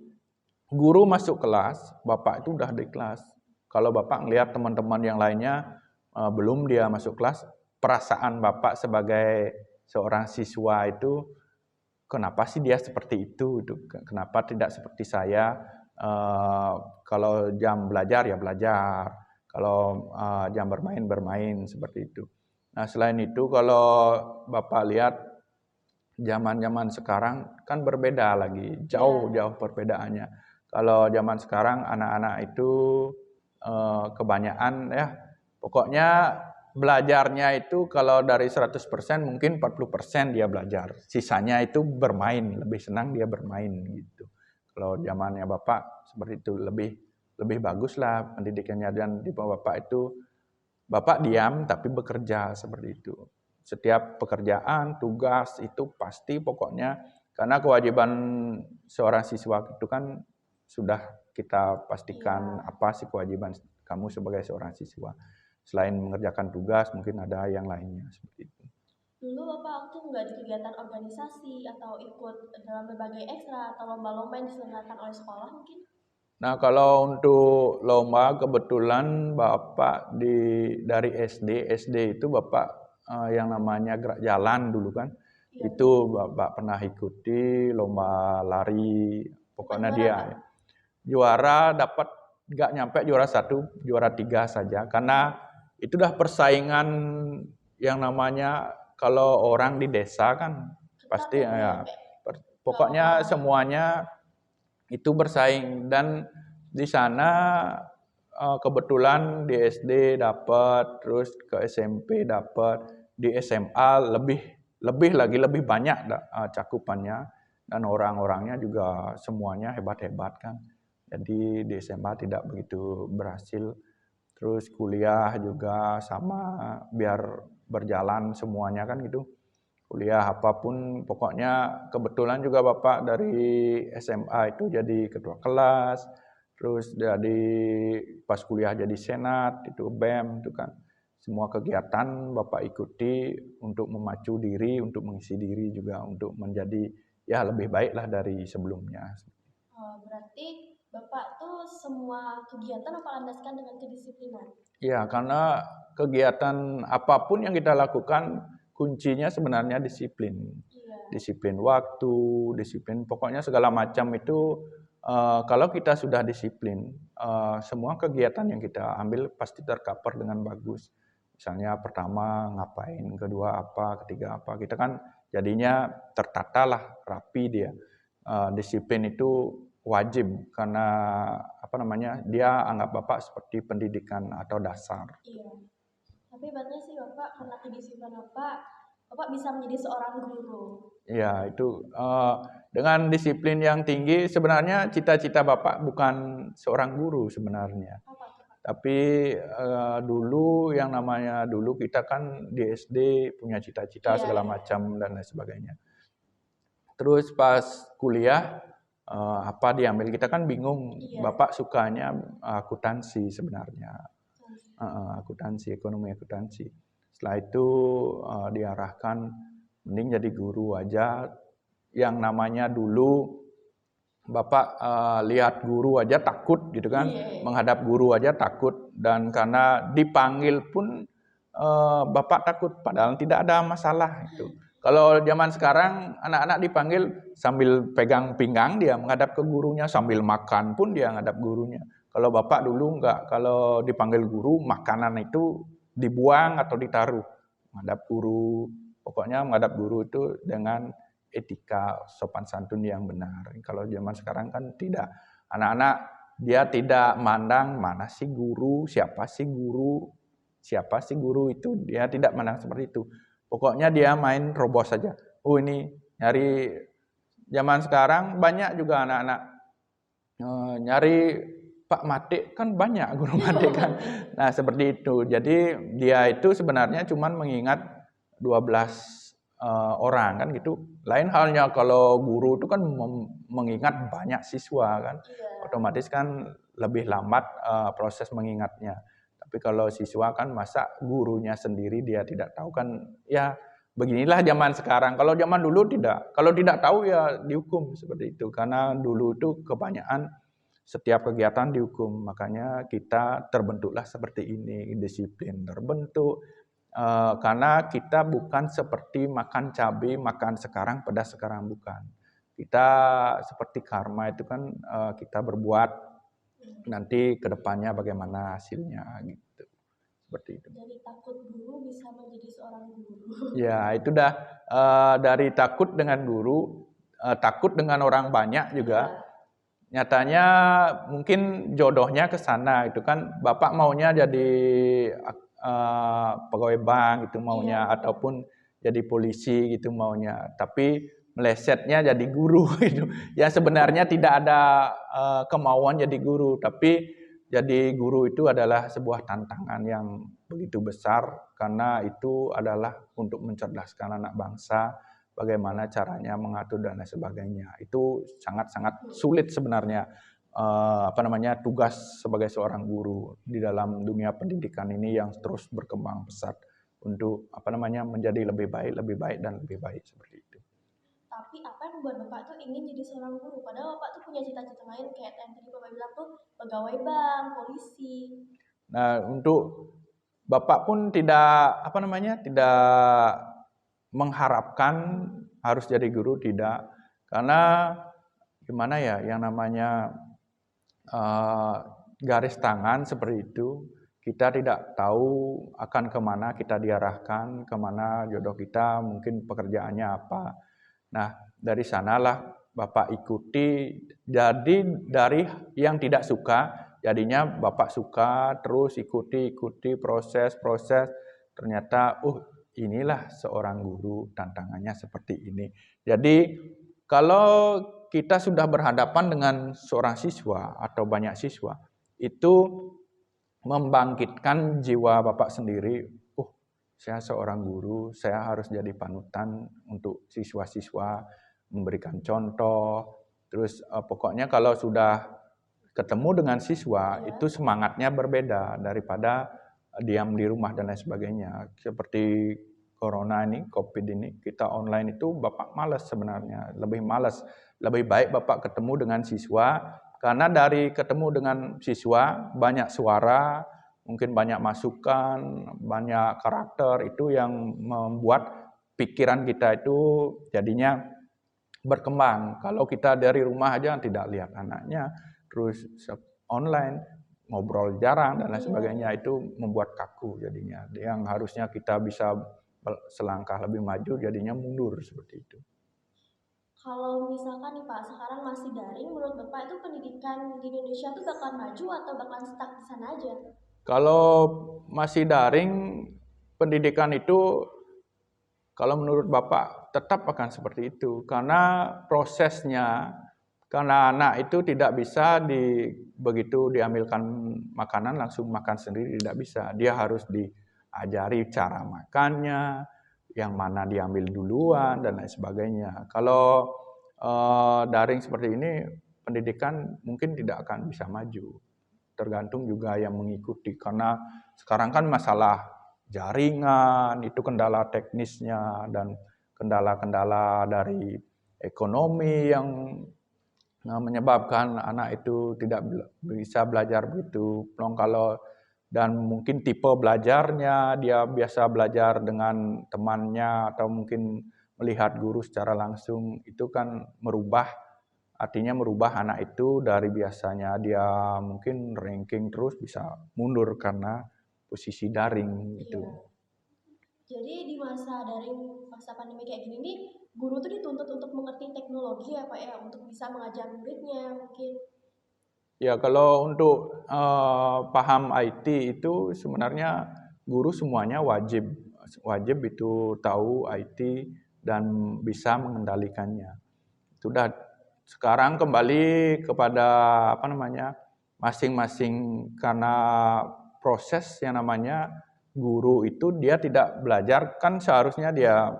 guru masuk kelas, Bapak itu udah di kelas. Kalau Bapak melihat teman-teman yang lainnya belum dia masuk kelas, perasaan Bapak sebagai seorang siswa itu kenapa sih dia seperti itu? Kenapa tidak seperti saya? Kalau jam belajar ya belajar, kalau jam bermain seperti itu. Nah selain itu kalau Bapak lihat zaman-zaman sekarang kan berbeda lagi, jauh perbedaannya. Kalau zaman sekarang anak-anak itu kebanyakan ya pokoknya belajarnya itu kalau dari 100% mungkin 40% dia belajar. Sisanya itu bermain, lebih senang dia bermain gitu. Kalau zamannya Bapak seperti itu lebih bagus lah pendidikannya, dan di bawah Bapak itu Bapak diam tapi bekerja seperti itu. Setiap pekerjaan, tugas itu pasti pokoknya, karena kewajiban seorang siswa itu kan sudah kita pastikan apa sih kewajiban kamu sebagai seorang siswa. Selain mengerjakan tugas, mungkin ada yang lainnya seperti itu. Dulu Bapak aktif nggak di kegiatan organisasi atau ikut dalam berbagai ekstra atau lomba-lomba yang diselenggarakan oleh sekolah mungkin? Nah, kalau untuk lomba kebetulan Bapak dari SD itu Bapak yang namanya gerak jalan dulu kan. Iya. Itu Bapak pernah ikuti lomba lari, pokoknya dia juara dapat nggak nyampe juara 1, juara 3 saja, karena itu dah persaingan yang namanya kalau orang di desa kan pasti ya pokoknya semuanya itu bersaing, dan di sana kebetulan di SD dapat, terus ke SMP dapat, di SMA lebih banyak cakupannya, dan orang-orangnya juga semuanya hebat-hebat kan. Jadi di SMA tidak begitu berhasil. Terus kuliah juga sama, biar berjalan semuanya kan gitu. Kuliah apapun pokoknya kebetulan juga Bapak dari SMA itu jadi ketua kelas, terus jadi pas kuliah jadi senat, itu BEM itu kan. Semua kegiatan Bapak ikuti untuk memacu diri, untuk mengisi diri juga untuk menjadi ya lebih baik lah dari sebelumnya. Berarti Bapak tuh semua kegiatan Bapak landaskan dengan kedisiplinan? Ya, karena kegiatan apapun yang kita lakukan kuncinya sebenarnya disiplin. Iya. Disiplin waktu, disiplin pokoknya segala macam itu kalau kita sudah disiplin, semua kegiatan yang kita ambil pasti tercover dengan bagus. Misalnya pertama ngapain, kedua apa, ketiga apa. Kita kan jadinya tertata lah, rapi dia. Disiplin itu wajib karena dia anggap Bapak seperti pendidikan atau dasar. Iya. Tapi ibaratnya sih Bapak karena kedisiplinan Bapak bisa menjadi seorang guru. Ya, itu dengan disiplin yang tinggi sebenarnya cita-cita Bapak bukan seorang guru sebenarnya. Tapi dulu yang namanya dulu kita kan di SD punya cita-cita segala macam dan lain sebagainya. Terus pas kuliah apa diambil, kita kan bingung. Bapak sukanya akuntansi sebenarnya, akuntansi, ekonomi akuntansi. Setelah itu diarahkan mending jadi guru aja. Yang namanya dulu Bapak lihat guru aja takut gitu kan, menghadap guru aja takut, dan karena dipanggil pun Bapak takut, padahal tidak ada masalah itu. Kalau zaman sekarang anak-anak dipanggil sambil pegang pinggang dia menghadap ke gurunya, sambil makan pun dia menghadap gurunya. Kalau Bapak dulu enggak, kalau dipanggil guru makanan itu dibuang atau ditaruh menghadap guru. Pokoknya menghadap guru itu dengan etika sopan santun yang benar. Kalau zaman sekarang kan tidak. Anak-anak dia tidak mandang mana sih guru, siapa sih guru itu, dia tidak mandang seperti itu. Pokoknya dia main robos saja. Oh ini nyari, zaman sekarang banyak juga anak-anak nyari Pak Matik, kan banyak guru Matik kan. Nah seperti itu. Jadi dia itu sebenarnya cuma mengingat 12 orang kan gitu. Lain halnya kalau guru itu kan mengingat banyak siswa kan. Otomatis kan lebih lambat proses mengingatnya. Tapi kalau siswa kan masa gurunya sendiri dia tidak tahu kan, ya beginilah zaman sekarang. Kalau zaman dulu tidak. Kalau tidak tahu ya dihukum seperti itu. Karena dulu itu kebanyakan setiap kegiatan dihukum. Makanya kita terbentuklah seperti ini, disiplin terbentuk. Karena kita bukan seperti makan cabai, makan sekarang, pedas sekarang, bukan. Kita seperti karma itu kan kita berbuat nanti kedepannya bagaimana hasilnya gitu, seperti itu. Dari takut guru bisa menjadi seorang guru. Ya itu dah dari takut dengan guru, takut dengan orang banyak juga. Nyatanya mungkin jodohnya ke sana itu kan. Bapak maunya jadi pegawai bank itu maunya, Iya. ataupun jadi polisi gitu maunya, tapi melesetnya jadi guru gitu. Ya sebenarnya tidak ada kemauan jadi guru, tapi jadi guru itu adalah sebuah tantangan yang begitu besar karena itu adalah untuk mencerdaskan anak bangsa, bagaimana caranya mengatur dan lain sebagainya. Itu sangat-sangat sulit sebenarnya tugas sebagai seorang guru di dalam dunia pendidikan ini yang terus berkembang pesat untuk menjadi lebih baik dan lebih baik seperti itu. Tapi apa yang membuat Bapak tuh ingin jadi seorang guru? Padahal Bapak tuh punya cita-cita lain kayak yang tadi Bapak bilang tuh pegawai bank, polisi. Nah, untuk Bapak pun tidak tidak mengharapkan harus jadi guru, tidak. Karena gimana ya, yang namanya garis tangan seperti itu, kita tidak tahu akan kemana kita diarahkan, kemana jodoh kita, mungkin pekerjaannya apa. Nah, dari sanalah Bapak ikuti, jadi dari yang tidak suka, jadinya Bapak suka, terus ikuti proses, ternyata, inilah seorang guru, tantangannya seperti ini. Jadi, kalau kita sudah berhadapan dengan seorang siswa atau banyak siswa, itu membangkitkan jiwa Bapak sendiri, saya seorang guru, saya harus jadi panutan untuk siswa-siswa, memberikan contoh. Terus pokoknya kalau sudah ketemu dengan siswa, itu semangatnya berbeda daripada diam di rumah dan lain sebagainya. Seperti corona ini, COVID ini, kita online itu Bapak malas sebenarnya, lebih malas. Lebih baik Bapak ketemu dengan siswa, karena dari ketemu dengan siswa, banyak suara, mungkin banyak masukan, banyak karakter, itu yang membuat pikiran kita itu jadinya berkembang. Kalau kita dari rumah aja tidak lihat anaknya, terus online, ngobrol jarang dan lain sebagainya, itu membuat kaku jadinya. Yang harusnya kita bisa selangkah lebih maju, jadinya mundur seperti itu. Kalau misalkan nih Pak, sekarang masih daring, menurut Bapak itu pendidikan di Indonesia tuh bakal maju atau bakal stuck di sana aja? Kalau masih daring, pendidikan itu kalau menurut Bapak tetap akan seperti itu. Karena prosesnya, karena anak itu tidak bisa begitu diambilkan makanan langsung makan sendiri, tidak bisa. Dia harus diajari cara makannya, yang mana diambil duluan dan lain sebagainya. Kalau daring seperti ini, pendidikan mungkin tidak akan bisa maju. Tergantung juga yang mengikuti, karena sekarang kan masalah jaringan, itu kendala teknisnya, dan kendala-kendala dari ekonomi yang menyebabkan anak itu tidak bisa belajar begitu plong. Dan mungkin tipe belajarnya, dia biasa belajar dengan temannya atau mungkin melihat guru secara langsung, itu kan artinya merubah anak itu dari biasanya dia mungkin ranking terus bisa mundur karena posisi daring gitu. Iya. Jadi di masa daring, masa pandemi kayak gini nih, guru tuh dituntut untuk mengerti teknologi ya Pak ya, untuk bisa mengajar muridnya mungkin. Ya, kalau untuk paham IT itu sebenarnya guru semuanya wajib itu tahu IT dan bisa mengendalikannya. Sudah sekarang kembali kepada masing-masing, karena proses yang namanya guru itu dia tidak belajar, kan seharusnya dia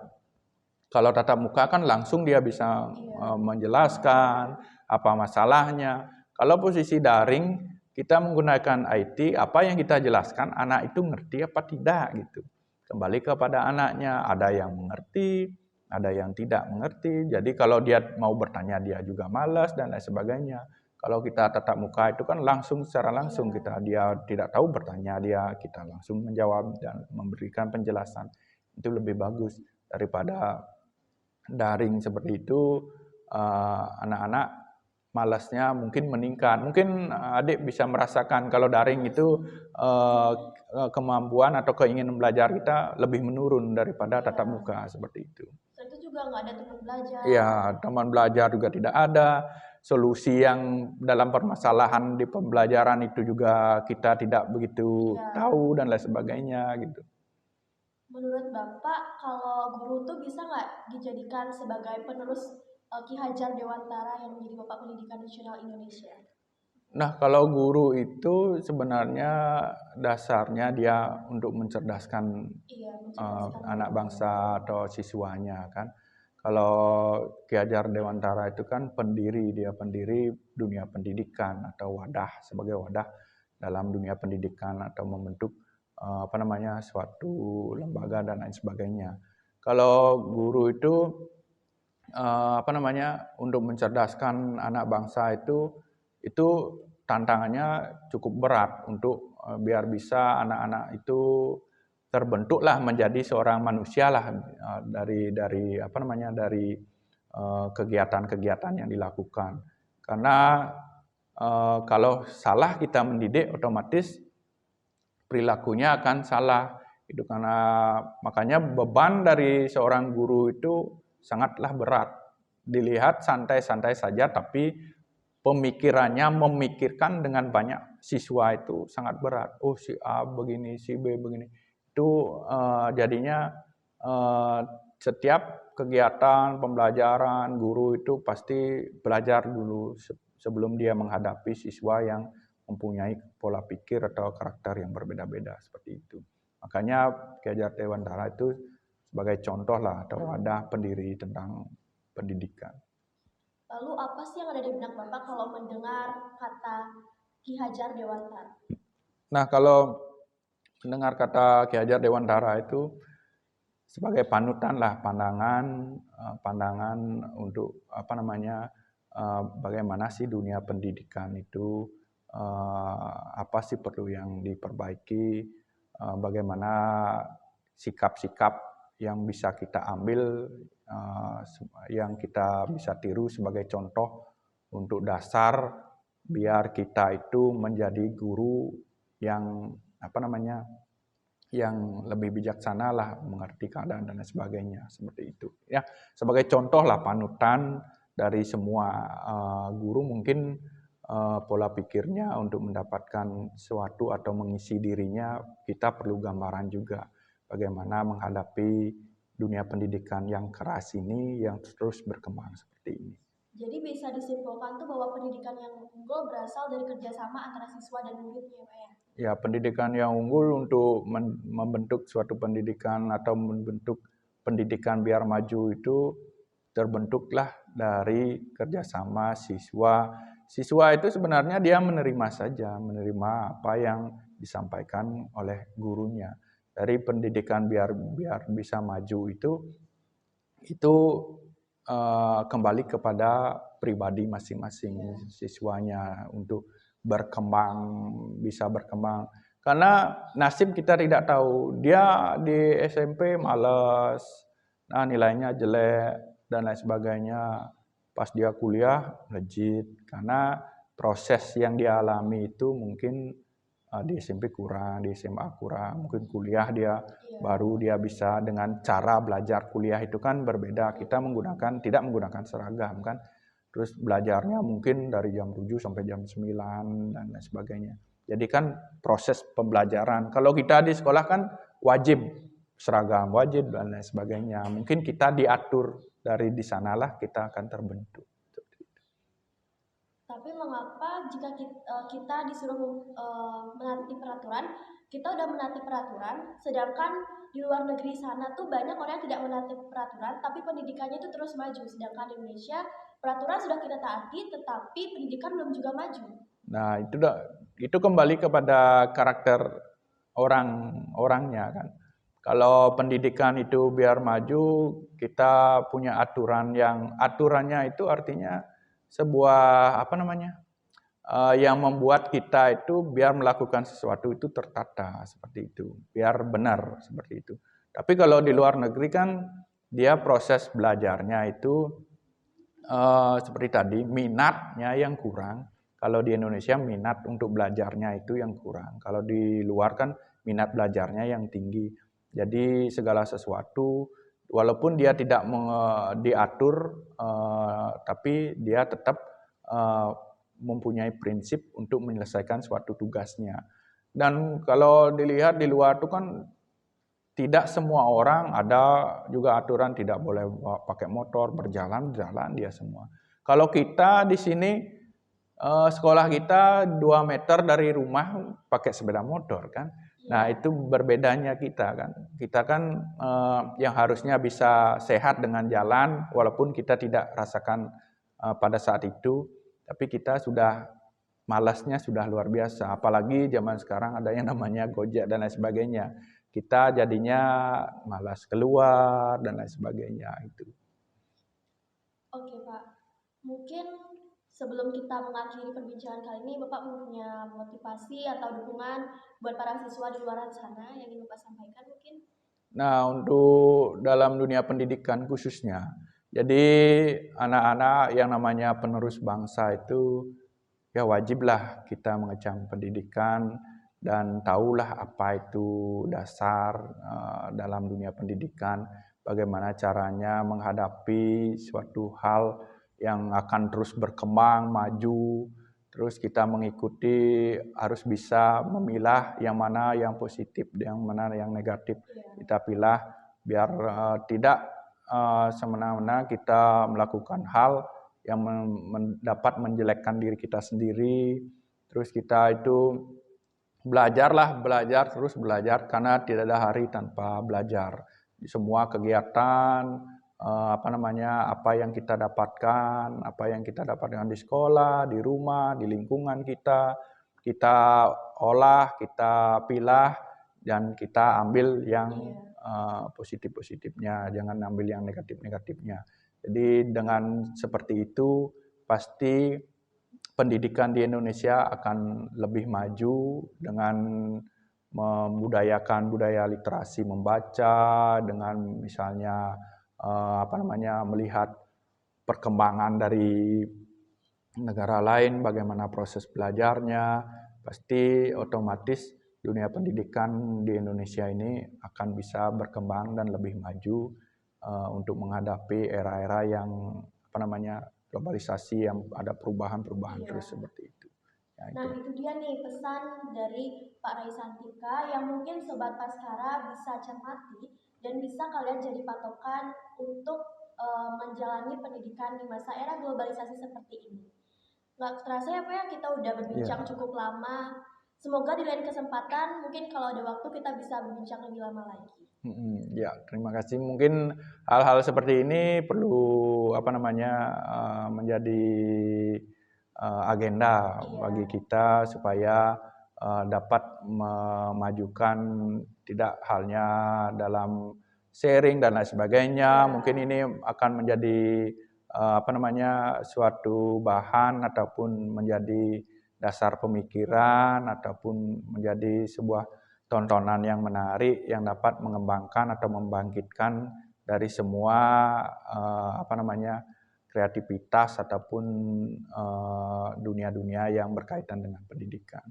kalau tatap muka kan langsung dia bisa menjelaskan apa masalahnya. Kalau posisi daring, kita menggunakan IT, apa yang kita jelaskan, anak itu ngerti apa tidak gitu. Kembali kepada anaknya, ada yang mengerti, ada yang tidak mengerti. Jadi kalau dia mau bertanya, dia juga malas dan lain sebagainya. Kalau kita tatap muka itu kan secara langsung dia tidak tahu bertanya, kita langsung menjawab dan memberikan penjelasan. Itu lebih bagus daripada daring seperti itu. Anak-anak malasnya mungkin meningkat. Mungkin adik bisa merasakan kalau daring itu kemampuan atau keinginan belajar kita lebih menurun daripada tatap muka seperti itu. Itu juga nggak ada teman belajar. Iya, teman belajar juga tidak ada. solusi yang dalam permasalahan di pembelajaran itu juga kita tidak begitu tahu dan lain sebagainya gitu. Menurut Bapak, kalau guru tuh bisa nggak dijadikan sebagai penerus Ki Hajar Dewantara yang menjadi Bapak Pendidikan Nasional Indonesia? Nah, kalau guru itu sebenarnya dasarnya dia untuk mencerdaskan anak bangsa atau siswanya kan. Kalau Ki Hajar Dewantara itu kan dia pendiri dunia pendidikan atau wadah sebagai wadah dalam dunia pendidikan atau membentuk suatu lembaga dan lain sebagainya. Kalau guru itu untuk mencerdaskan anak bangsa itu tantangannya cukup berat untuk biar bisa anak-anak itu terbentuklah menjadi seorang manusia lah dari kegiatan-kegiatan yang dilakukan. Karena kalau salah kita mendidik otomatis perilakunya akan salah. Itu karena makanya beban dari seorang guru itu sangatlah berat. Dilihat santai-santai saja tapi pemikirannya memikirkan dengan banyak siswa itu sangat berat. Oh si A begini, si B begini. Itu jadinya setiap kegiatan pembelajaran guru itu pasti belajar dulu sebelum dia menghadapi siswa yang mempunyai pola pikir atau karakter yang berbeda-beda seperti itu. Makanya Ki Hajar Dewantara itu sebagai contoh lah atau wadah pendiri tentang pendidikan. Lalu apa sih yang ada di benak Bapak kalau mendengar kata Ki Hajar Dewantara? Nah, kalau mendengar kata Ki Hajar Dewantara itu sebagai panutan lah, pandangan untuk bagaimana sih dunia pendidikan itu, apa sih perlu yang diperbaiki, bagaimana sikap-sikap yang bisa kita ambil, yang kita bisa tiru sebagai contoh untuk dasar biar kita itu menjadi guru yang yang lebih bijaksana lah, mengerti keadaan dan lain sebagainya seperti itu ya. Sebagai contoh lah, panutan dari semua guru mungkin pola pikirnya untuk mendapatkan sesuatu atau mengisi dirinya, kita perlu gambaran juga bagaimana menghadapi dunia pendidikan yang keras ini yang terus berkembang seperti ini. Jadi bisa disimpulkan tuh bahwa pendidikan yang unggul berasal dari kerjasama antara siswa dan muridnya, Pak ya? Ya, pendidikan yang unggul untuk membentuk suatu pendidikan atau membentuk pendidikan biar maju itu terbentuklah dari kerjasama siswa. Siswa itu sebenarnya dia menerima menerima apa yang disampaikan oleh gurunya. Dari pendidikan biar bisa maju itu kembali kepada pribadi masing-masing siswanya untuk bisa berkembang. Karena nasib kita tidak tahu. Dia di SMP malas, nilainya jelek dan lain sebagainya. Pas dia kuliah legit, karena proses yang dia alami itu mungkin di SMP kurang, di SMA kurang, mungkin kuliah baru dia bisa dengan cara belajar kuliah itu kan berbeda. Kita tidak menggunakan seragam kan. Terus belajarnya mungkin dari jam 7 sampai jam 9 dan lain sebagainya. Jadi kan proses pembelajaran. Kalau kita di sekolah kan wajib seragam, wajib dan lain sebagainya. Mungkin kita diatur dari di sanalah kita akan terbentuk. Tapi mengapa jika kita disuruh menaati peraturan, kita udah menaati peraturan, sedangkan di luar negeri sana tuh banyak orang yang tidak menaati peraturan, tapi pendidikannya itu terus maju. Sedangkan di Indonesia peraturan sudah kita taati, tetapi pendidikan belum juga maju. Nah, itu kembali kepada karakter orangnya kan. Kalau pendidikan itu biar maju, kita punya aturannya itu artinya sebuah yang membuat kita itu biar melakukan sesuatu itu tertata seperti itu, biar benar seperti itu. Tapi kalau di luar negeri kan dia proses belajarnya itu seperti tadi, minatnya yang kurang. Kalau di Indonesia minat untuk belajarnya itu yang kurang. Kalau di luar kan minat belajarnya yang tinggi. Jadi segala sesuatu walaupun dia tidak diatur, tapi dia tetap uh, mempunyai prinsip untuk menyelesaikan suatu tugasnya. Dan kalau dilihat di luar itu kan tidak semua orang, ada juga aturan tidak boleh pakai motor, berjalan dia semua. Kalau kita di sini sekolah kita 2 meter dari rumah pakai sepeda motor kan. Nah, itu berbedanya kita kan. Kita kan yang harusnya bisa sehat dengan jalan walaupun kita tidak rasakan pada saat itu, tapi kita sudah malasnya sudah luar biasa. Apalagi zaman sekarang ada yang namanya Gojek dan lain sebagainya. Kita jadinya malas keluar dan lain sebagainya itu. Oke Pak, mungkin sebelum kita mengakhiri perbincangan kali ini, Bapak punya motivasi atau dukungan buat para siswa di luar sana yang ingin Bapak sampaikan mungkin? Nah, untuk dalam dunia pendidikan khususnya, jadi anak-anak yang namanya penerus bangsa itu ya wajiblah kita mengecam pendidikan dan tahulah apa itu dasar dalam dunia pendidikan, bagaimana caranya menghadapi suatu hal yang akan terus berkembang, maju, terus kita mengikuti harus bisa memilah yang mana yang positif, yang mana yang negatif. Kita pilih biar tidak semena-mena kita melakukan hal yang dapat menjelekkan diri kita sendiri. Terus kita itu belajar terus belajar karena tidak ada hari tanpa belajar. Di semua kegiatan apa yang kita dapatkan di sekolah, di rumah, di lingkungan kita olah, kita pilah dan kita ambil yang positif-positifnya, jangan ambil yang negatif-negatifnya. Jadi dengan seperti itu pasti pendidikan di Indonesia akan lebih maju dengan membudayakan budaya literasi membaca, dengan misalnya melihat perkembangan dari negara lain, bagaimana proses belajarnya, pasti otomatis dunia pendidikan di Indonesia ini akan bisa berkembang dan lebih maju untuk menghadapi era-era yang globalisasi yang ada perubahan-perubahan terus seperti itu. Ya, nah itu dia nih pesan dari Pak Rai Santika yang mungkin Sobat Paskara bisa cermati dan bisa kalian jadi patokan untuk menjalani pendidikan di masa era globalisasi seperti ini. Nggak terasa ya Pak ya, kita udah berbincang cukup lama. Semoga di lain kesempatan mungkin kalau ada waktu kita bisa berbincang lebih lama lagi. Ya, terima kasih. Mungkin hal-hal seperti ini perlu menjadi agenda bagi kita supaya dapat memajukan tidak halnya dalam sharing dan lain sebagainya. Mungkin ini akan menjadi suatu bahan ataupun menjadi dasar pemikiran ataupun menjadi sebuah tontonan yang menarik yang dapat mengembangkan atau membangkitkan dari semua kreativitas ataupun dunia-dunia yang berkaitan dengan pendidikan.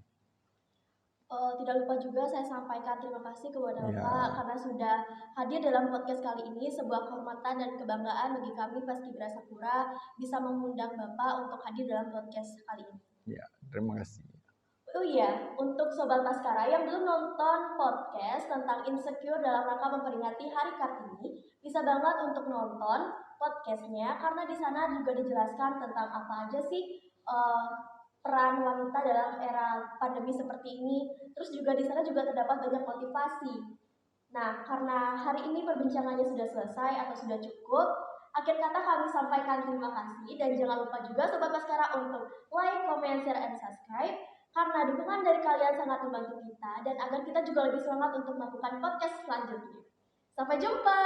Tidak lupa juga saya sampaikan terima kasih kepada Bapak karena sudah hadir dalam podcast kali ini. Sebuah kehormatan dan kebanggaan bagi kami Paskibra Sakura bisa mengundang Bapak untuk hadir dalam podcast kali ini. Ya, terima kasih. Oh iya, untuk Sobat Paskara yang belum nonton podcast tentang insecure dalam rangka memperingati Hari Kartini, bisa banget untuk nonton podcastnya karena di sana juga dijelaskan tentang apa aja sih peran wanita dalam era pandemi seperti ini. Terus juga di sana juga terdapat banyak motivasi. Nah, karena hari ini perbincangannya sudah selesai atau sudah cukup, akhir kata kami sampaikan terima kasih dan jangan lupa juga Sobat Paskara untuk like, comment, share, and subscribe karena dukungan dari kalian sangat membantu kita dan agar kita juga lebih semangat untuk melakukan podcast selanjutnya. Sampai jumpa!